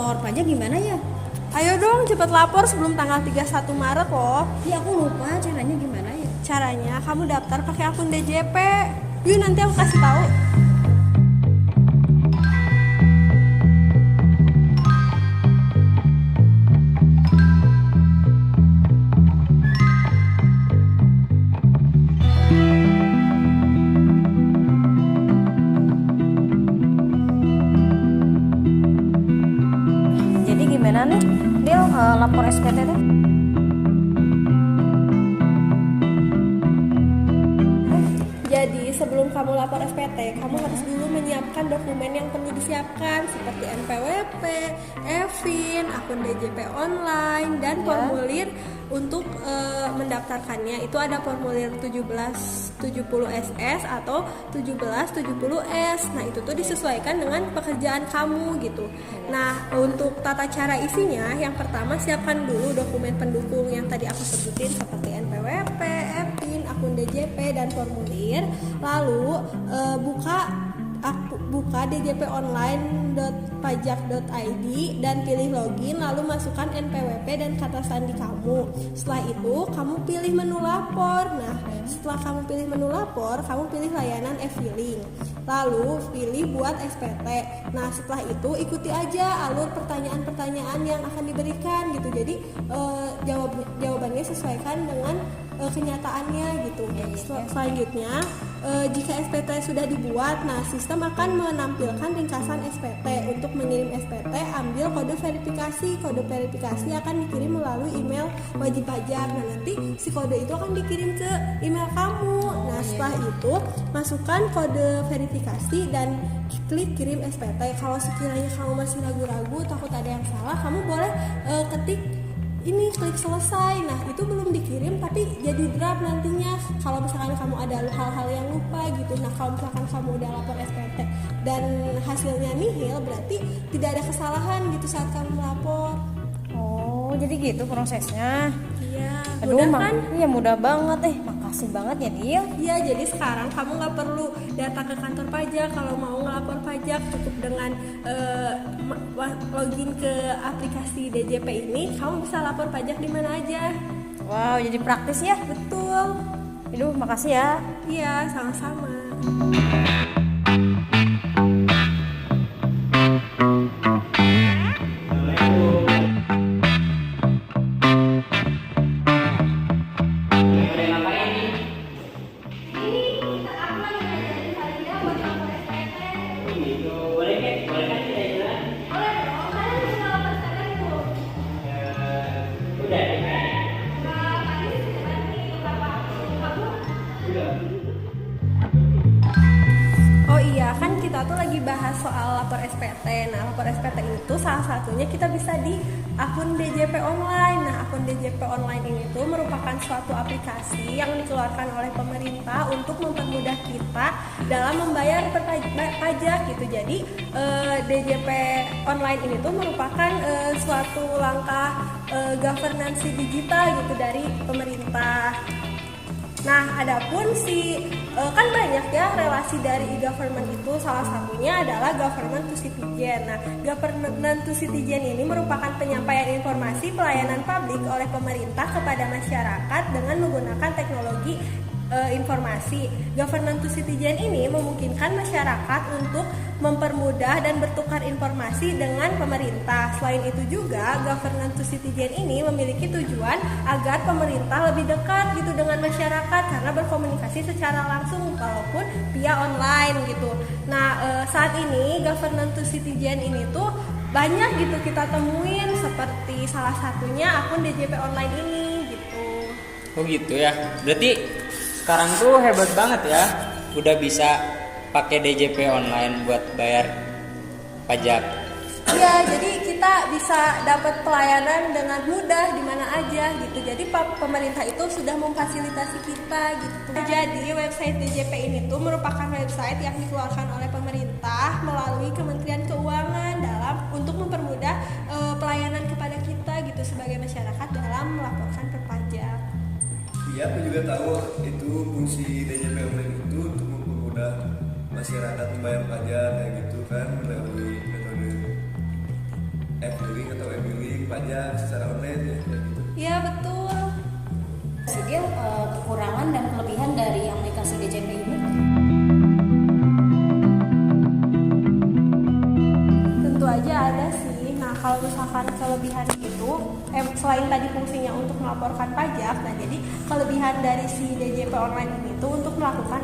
lapor pajak gimana ya? Ayo dong cepet lapor sebelum tanggal 31 Maret loh. Ya aku lupa caranya gimana ya. Caranya kamu daftar pakai akun DJP. Yuk nanti aku kasih tahu. Jadi gimana nih, Del, lapor SPT tuh? Jadi sebelum kamu lapor SPT, kamu harus dulu menyiapkan dokumen yang perlu disiapkan seperti NPWP, EVIN, akun DJP online, dan formulir untuk mendaftarkannya. Itu ada formulir 1770SS atau 1770S. Nah itu tuh disesuaikan dengan pekerjaan kamu gitu. Nah untuk tata cara isinya, yang pertama siapkan dulu dokumen pendukung yang tadi aku sebutin seperti NPWP, EVIN, akun DJP, dan formulir. Lalu buka djponline.pajak.id dan pilih login, lalu masukkan NPWP dan kata sandi kamu. Setelah itu kamu pilih menu lapor. Nah setelah kamu pilih menu lapor, kamu pilih layanan e-filing, lalu pilih buat SPT. Nah setelah itu ikuti aja alur pertanyaan-pertanyaan yang akan diberikan gitu. Jadi jawabannya sesuaikan dengan kenyataannya gitu. Selanjutnya jika SPT sudah dibuat, nah sistem akan menampilkan ringkasan SPT. Untuk mengirim SPT, ambil kode verifikasi. Kode verifikasi akan dikirim melalui email wajib pajak. Nah nanti si kode itu akan dikirim ke email kamu. Nah setelah itu masukkan kode verifikasi dan klik kirim SPT. Kalau sekiranya kamu masih ragu-ragu, takut ada yang salah, kamu boleh ketik ini, klik selesai. Nah itu belum dikirim tapi jadi draft nantinya kalau misalkan kamu ada hal-hal yang lupa gitu. Nah kalau misalkan kamu udah lapor SPT dan hasilnya nihil, berarti tidak ada kesalahan gitu saat kamu melapor. Oh jadi gitu prosesnya. Iya. Aduh, Mudah kan? Iya mudah banget. Makasih banget ya Dil. Iya, jadi sekarang kamu nggak perlu datang ke kantor pajak. Kalau mau ngelapor pajak, cukup dengan login ke aplikasi DJP ini, kamu bisa lapor pajak di mana aja. Wow, jadi praktis ya. Betul. Aduh, makasih ya. Iya, sama-sama. Oh iya, kan kita tuh lagi bahas soal lapor SPT. Nah, lapor SPT itu salah satunya kita bisa di akun DJP online. Nah, akun DJP online ini tuh merupakan suatu aplikasi yang dikeluarkan oleh pemerintah untuk mempermudah kita dalam membayar pajak gitu. Jadi, DJP online ini tuh merupakan suatu langkah governance digital gitu dari pemerintah. Nah, adapun kan banyak ya relasi dari e-government itu, salah satunya adalah government to citizen. Nah, government to citizen ini merupakan penyampaian informasi pelayanan publik oleh pemerintah kepada masyarakat dengan menggunakan teknologi informasi. Government to citizen ini memungkinkan masyarakat untuk mempermudah dan bertukar informasi dengan pemerintah. Selain itu juga government to citizen ini memiliki tujuan agar pemerintah lebih dekat gitu dengan masyarakat karena berkomunikasi secara langsung walaupun via online gitu. Nah saat ini government to citizen ini tuh banyak gitu kita temuin, seperti salah satunya akun DJP online ini gitu. Oh gitu ya. Berarti sekarang tuh hebat banget ya, udah bisa pakai DJP online buat bayar pajak. Iya, jadi kita bisa dapat pelayanan dengan mudah di mana aja gitu. Jadi pemerintah itu sudah memfasilitasi kita gitu. Jadi website DJP ini tuh merupakan website yang dikeluarkan oleh pemerintah melalui Kementerian Keuangan untuk mempermudah pelayanan kepada kita gitu sebagai masyarakat dalam melaporkan pajak. Iya, aku juga tahu itu fungsi DJP online itu untuk mempermudah masyarakat membayar pajak kayak gitu kan melalui metode e-filing atau e-billing pajak secara online ya kayak gitu. Iya betul. Sigil, kekurangan dan kelebihan dari aplikasi DJP ini. Tentu aja ada sih. Nah kalau misalkan kelebihan itu, selain tadi fungsinya untuk melaporkan pajak, nah jadi kelebihan dari si DJP online ini tuh untuk melakukan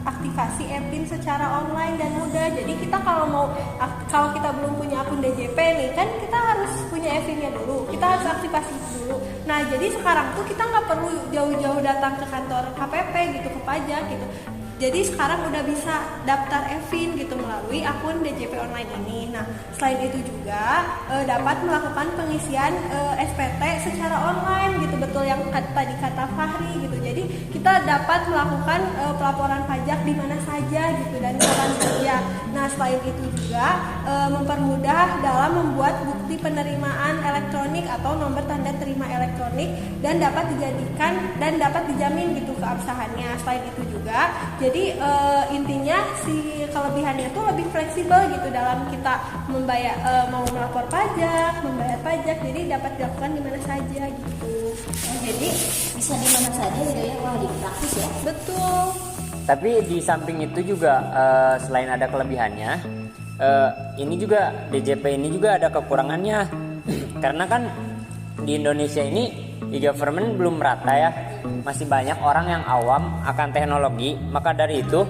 aktivasi e-PIN secara online dan mudah. Jadi kita kalau kita belum punya akun DJP nih kan kita harus punya e-PIN-nya dulu. Kita harus aktivasi dulu. Nah jadi sekarang tuh kita nggak perlu jauh-jauh datang ke kantor KPP gitu, ke pajak gitu. Jadi sekarang udah bisa daftar e-PIN gitu melalui akun DJP online ini. Nah, selain itu juga dapat melakukan pengisian SPT secara online gitu, betul yang tadi kata Fahri gitu. Jadi kita dapat melakukan pelaporan pajak di mana saja gitu dan kapan saja. Nah, selain itu juga mempermudah dalam membuat bukti penerimaan elektronik atau nomor tanda terima elektronik dan dapat dijamin gitu keabsahannya. Selain itu juga jadi intinya si kelebihannya tuh lebih fleksibel gitu dalam kita membayar mau melapor pajak, membayar pajak, jadi dapat dilakukan di mana saja gitu. Jadi bisa di mana saja gitu ya. Wah, di praktis ya. Betul. Tapi di samping itu juga selain ada kelebihannya, ini juga DJP ini juga ada kekurangannya. Karena kan di Indonesia ini e-government belum merata ya, masih banyak orang yang awam akan teknologi. Maka dari itu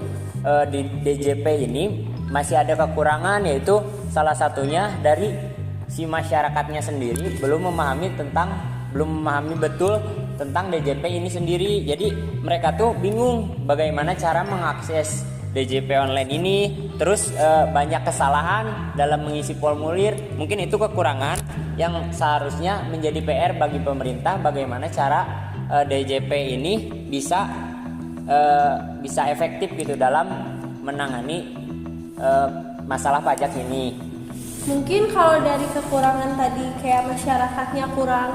di DJP ini masih ada kekurangan, yaitu salah satunya dari si masyarakatnya sendiri belum memahami betul tentang DJP ini sendiri. Jadi mereka tuh bingung bagaimana cara mengakses DJP online ini. Terus banyak kesalahan dalam mengisi formulir. Mungkin itu kekurangan yang seharusnya menjadi PR bagi pemerintah, bagaimana cara DJP ini bisa efektif gitu dalam menangani masalah pajak ini. Mungkin kalau dari kekurangan tadi kayak masyarakatnya kurang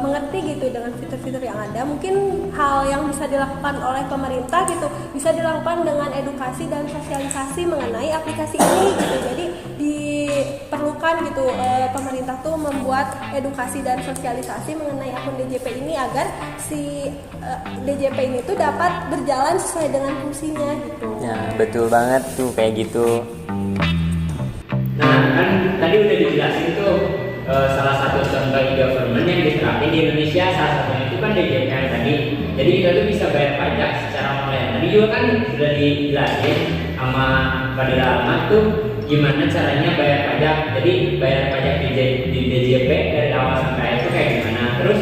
mengerti gitu dengan fitur-fitur yang ada, mungkin hal yang bisa dilakukan oleh pemerintah gitu bisa dilakukan dengan edukasi dan sosialisasi mengenai aplikasi ini gitu. Jadi diperlukan gitu pemerintah tuh membuat edukasi dan sosialisasi mengenai akun DJP ini agar si DJP ini tuh dapat berjalan sesuai dengan fungsinya gitu. Ya betul banget tuh kayak gitu. Nah kan tadi udah dijelasin tuh salah satu contoh e-government yang diterapin di Indonesia, salah satunya itu kan DJP yang tadi. Jadi kita tuh bisa bayar pajak secara online. Tadi juga kan sudah dijelasin sama Fadila Ahmad tuh gimana caranya bayar pajak. Jadi bayar pajak di DJP dari awal sampai akhir itu kayak gimana. Terus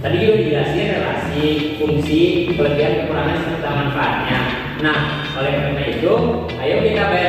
tadi juga dijelasin relasi, fungsi, kelebihan, kekurangan serta manfaatnya. Nah oleh karena itu, ayo kita bayar